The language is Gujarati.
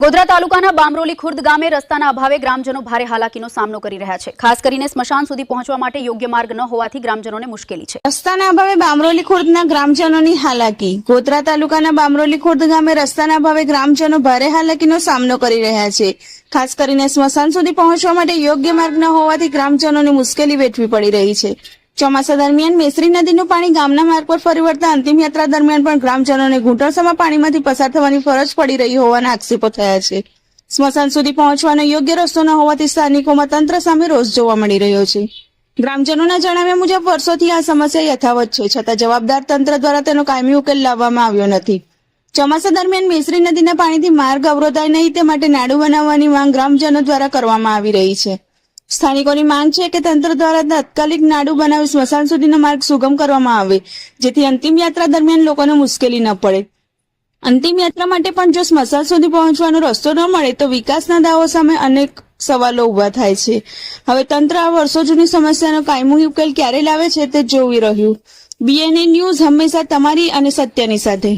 ગોધરા તાલુકાના બામરોલી ખુર્દ ગામે રસ્તાના અભાવે ગ્રામજનો ભારે હાલાકીનો સામનો કરી રહ્યા છે। ખાસ કરીને સ્મશાન સુધી પહોંચવા માટે યોગ્ય માર્ગ ન હોવાથી ગ્રામજનોને મુશ્કેલી છે। રસ્તાના અભાવે બામરોલી ખુર્દના ગ્રામજનોની હાલાકી। ગોધરા તાલુકાના બામરોલી ખુર્દ ગામે રસ્તાના અભાવે ગ્રામજનો ભારે હાલાકીનો સામનો કરી રહ્યા છે। ખાસ કરીને સ્મશાન સુધી પહોંચવા માટે યોગ્ય માર્ગ ન હોવાથી ગ્રામજનોને મુશ્કેલી વેઠવી પડી રહી છે। ચોમાસા દરમિયાન મેસરી નદીનું પાણી ગામના માર્ગ પર ફરી વળતા અંતિમ યાત્રા દરમિયાન પણ ગ્રામજનોને ઘૂંટણસમાં પાણીમાંથી પસાર થવાની ફરજ પડી રહી હોવાના આક્ષેપો થયા છે। સ્મશાન સુધી પહોંચવાનો યોગ્ય રસ્તો ન હોવાથી સ્થાનિકોમાં તંત્ર સામે રોષ જોવા મળી રહ્યો છે। ગ્રામજનોના જણાવ્યા મુજબ વર્ષોથી આ સમસ્યા યથાવત છે, છતાં જવાબદાર તંત્ર દ્વારા તેનો કાયમી ઉકેલ લાવવામાં આવ્યો નથી। ચોમાસા દરમિયાન મેસરી નદીના પાણીથી માર્ગ અવરોધાય નહીં તે માટે નાડું બનાવવાની માંગ ગ્રામજનો દ્વારા કરવામાં આવી રહી છે। સ્થાનિકોની માંગ છે કે તંત્ર દ્વારા તાત્કાલિક નાડું બનાવી સ્મશાન સુધીનો માર્ગ સુગમ કરવામાં આવે, જેથી અંતિમ યાત્રા દરમિયાન લોકોને મુશ્કેલી ન પડે। અંતિમ યાત્રા માટે પણ જો સ્મશાન સુધી પહોંચવાનો રસ્તો ન મળે તો વિકાસના દાવો સામે અનેક સવાલો ઉભા થાય છે। હવે તંત્ર આ વર્ષો જૂની સમસ્યાનો કાયમી ઉકેલ ક્યારે લાવે છે તે જોવી રહ્યું। BNA ન્યૂઝ હંમેશા તમારી અને સત્યની સાથે।